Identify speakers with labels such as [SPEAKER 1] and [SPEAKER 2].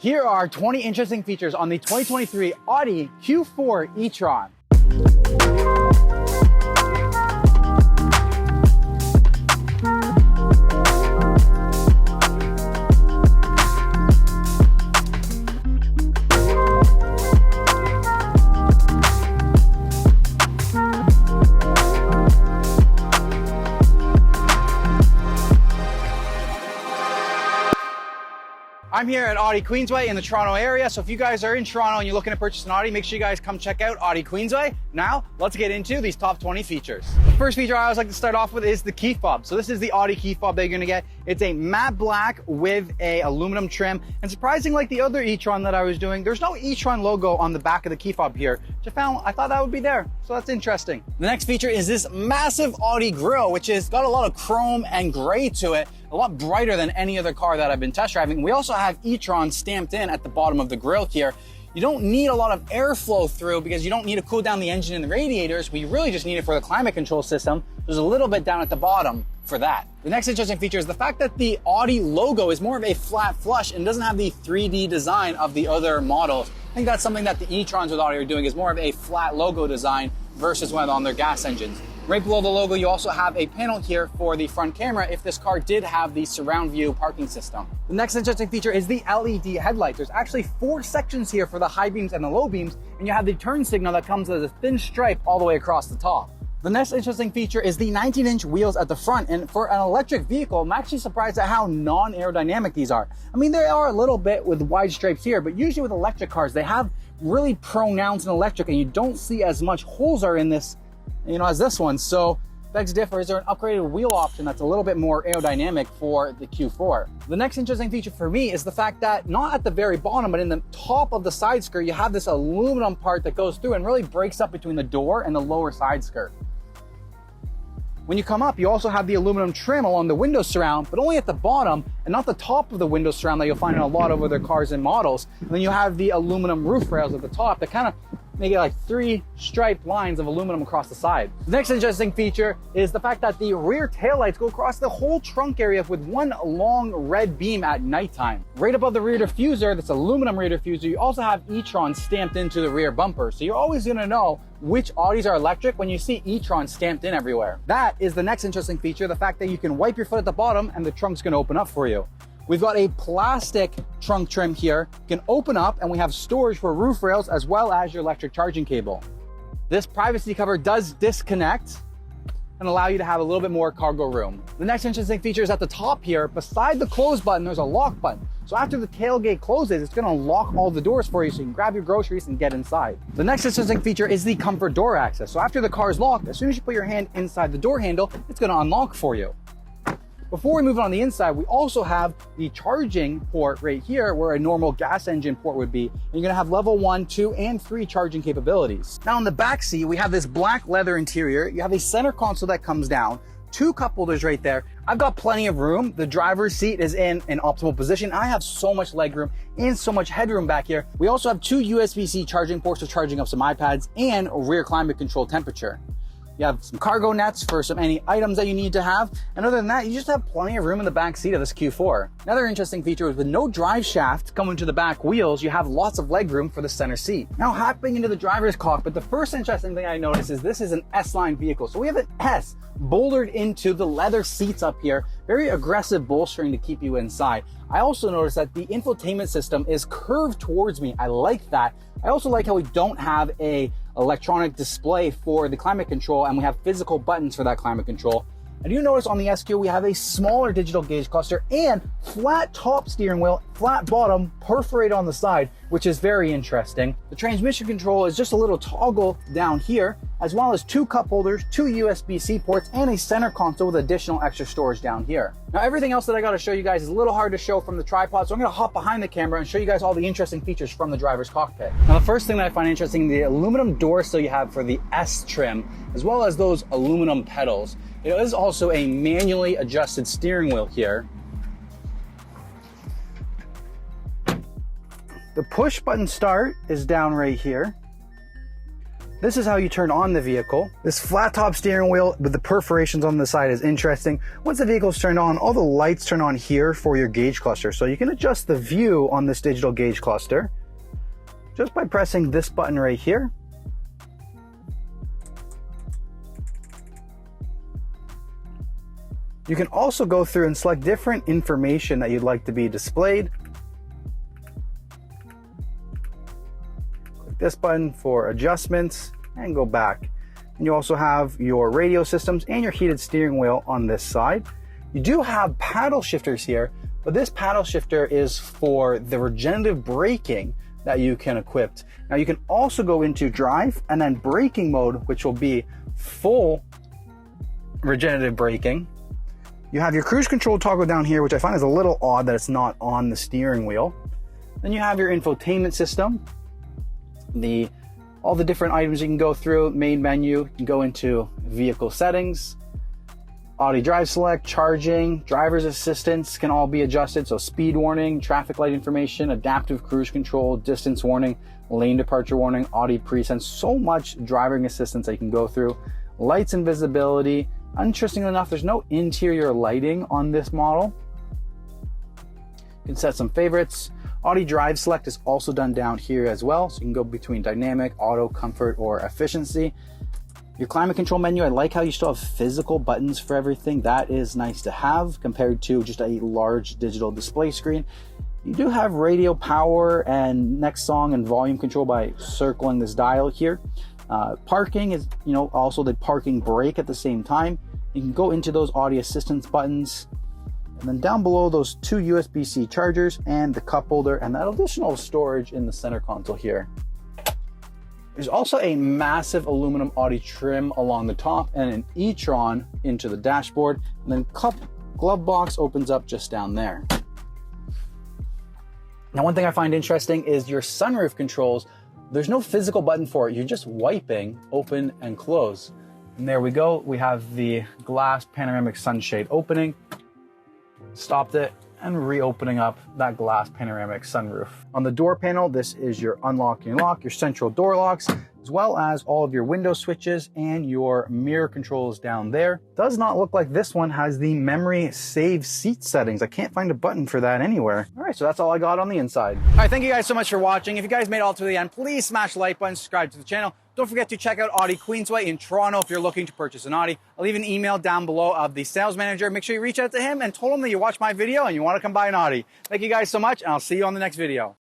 [SPEAKER 1] Here are 20 interesting features on the 2023 Audi Q4 e-tron. I'm here at Audi Queensway in the Toronto area, so if you guys are in Toronto and you're looking to purchase an Audi, make sure you guys come check out Audi Queensway. Now, let's get into these top 20 features. The first feature I always like to start off with is the key fob. So this is the Audi key fob that you're gonna get. It's a matte black with a aluminum trim, and surprising like the other e-tron that I was doing, there's no e-tron logo on the back of the key fob here, which I thought that would be there, so that's interesting. The next feature is this massive Audi grille, which has got a lot of chrome and gray to it, a lot brighter than any other car that I've been test driving. We also have e-tron stamped in at the bottom of the grille here. You don't need a lot of airflow through because you don't need to cool down the engine and the radiators, but you really just need it for the climate control system. There's a little bit down at the bottom for that. The next interesting feature is the fact that the Audi logo is more of a flat flush and doesn't have the 3D design of the other models. I think that's something that the e-trons with Audi are doing, is more of a flat logo design versus when on their gas engines. Right below the logo, you also have a panel here for the front camera if this car did have the surround view parking system. The next interesting feature is the LED headlights. There's actually 4 sections here for the high beams and the low beams, and you have the turn signal that comes as a thin stripe all the way across the top. The next interesting feature is the 19-inch wheels at the front, and for an electric vehicle, I'm actually surprised at how non-aerodynamic these are. I mean, they are a little bit with wide stripes here, but usually with electric cars, they have really pronounced in electric, and you don't see as much holes are in this, as this one. So begs differ, is there an upgraded wheel option that's a little bit more aerodynamic for the Q4? The next interesting feature for me is the fact that not at the very bottom, but in the top of the side skirt, you have this aluminum part that goes through and really breaks up between the door and the lower side skirt. When you come up, you also have the aluminum trim along the window surround, but only at the bottom and not the top of the window surround that you'll find in a lot of other cars and models. And then you have the aluminum roof rails at the top that kind of make it like 3 striped lines of aluminum across the side. The next interesting feature is the fact that the rear taillights go across the whole trunk area with one long red beam at nighttime. Right above the rear diffuser, this aluminum rear diffuser, you also have e-tron stamped into the rear bumper. So you're always gonna know which Audis are electric when you see e-tron stamped in everywhere. That is the next interesting feature, the fact that you can wipe your foot at the bottom and the trunk's gonna open up for you. We've got a plastic trunk trim here. You can open up and we have storage for roof rails as well as your electric charging cable. This privacy cover does disconnect and allow you to have a little bit more cargo room. The next interesting feature is at the top here. Beside the close button, there's a lock button. So after the tailgate closes, it's gonna lock all the doors for you so you can grab your groceries and get inside. The next interesting feature is the comfort door access. So after the car is locked, as soon as you put your hand inside the door handle, it's gonna unlock for you. Before we move on the inside, we also have the charging port right here where a normal gas engine port would be. And you're gonna have level 1, 2, and 3 charging capabilities. Now in the back seat, we have this black leather interior. You have a center console that comes down, 2 cup holders right there. I've got plenty of room. The driver's seat is in an optimal position. I have so much leg room and so much headroom back here. We also have 2 USB-C charging ports for charging up some iPads and a rear climate control temperature. You have some cargo nets for any items that you need to have. And other than that, you just have plenty of room in the back seat of this Q4. Another interesting feature is with no drive shaft coming to the back wheels, you have lots of leg room for the center seat. Now hopping into the driver's cockpit, the first interesting thing I noticed is this is an S-line vehicle. So we have an S bouldered into the leather seats up here. Very aggressive bolstering to keep you inside. I also noticed that the infotainment system is curved towards me. I like that. I also like how we don't have a electronic display for the climate control and we have physical buttons for that climate control. I do notice on the SQ we have a smaller digital gauge cluster and flat top steering wheel, flat bottom, perforated on the side, which is very interesting. The transmission control is just a little toggle down here, as well as 2 cup holders, 2 USB-C ports, and a center console with additional extra storage down here. Now everything else that I got to show you guys is a little hard to show from the tripod, so I'm going to hop behind the camera and show you guys all the interesting features from the driver's cockpit. Now the first thing that I find interesting, the aluminum door sill you have for the S trim, as well as those aluminum pedals. It is also a manually adjusted steering wheel here. The push button start is down right here. This is how you turn on the vehicle. This flat top steering wheel with the perforations on the side is interesting. Once the vehicle is turned on, all the lights turn on here for your gauge cluster. So you can adjust the view on this digital gauge cluster just by pressing this button right here. You can also go through and select different information that you'd like to be displayed. Click this button for adjustments and go back. And you also have your radio systems and your heated steering wheel on this side. You do have paddle shifters here, but this paddle shifter is for the regenerative braking that you can equip. Now you can also go into drive and then braking mode, which will be full regenerative braking. You have your cruise control toggle down here, which I find is a little odd that it's not on the steering wheel. Then you have your infotainment system, all the different items you can go through. Main menu, you can go into vehicle settings, Audi Drive Select, charging, driver's assistance can all be adjusted. So speed warning, traffic light information, adaptive cruise control, distance warning, lane departure warning, Audi Presense, so much driving assistance that you can go through. Lights and visibility. Interestingly enough, there's no interior lighting on this model. You can set some favorites. Audi Drive Select is also done down here as well. So you can go between dynamic, auto, comfort, or efficiency. Your climate control menu, I like how you still have physical buttons for everything. That is nice to have compared to just a large digital display screen. You do have radio power and next song and volume control by circling this dial here. Parking is, also the parking brake at the same time. You can go into those Audi assistance buttons, and then down below those two USB-C chargers and the cup holder and that additional storage in the center console here. There's also a massive aluminum Audi trim along the top and an e-tron into the dashboard, and then glove box opens up just down there. Now, one thing I find interesting is your sunroof controls. There's no physical button for it. You're just wiping open and close. And there we go. We have the glass panoramic sunshade opening, stopped it, and reopening up that glass panoramic sunroof. On the door panel, this is your unlock and lock, your central door locks, as well as all of your window switches and your mirror controls down there. Does not look like this one has the memory save seat settings. I can't find a button for that anywhere. All right, so that's all I got on the inside. All right, thank you guys so much for watching. If you guys made it all to the end, please smash the like button, subscribe to the channel. Don't forget to check out Audi Queensway in Toronto if you're looking to purchase an Audi. I'll leave an email down below of the sales manager. Make sure you reach out to him and told him that you watched my video and you want to come buy an Audi. Thank you guys so much, and I'll see you on the next video.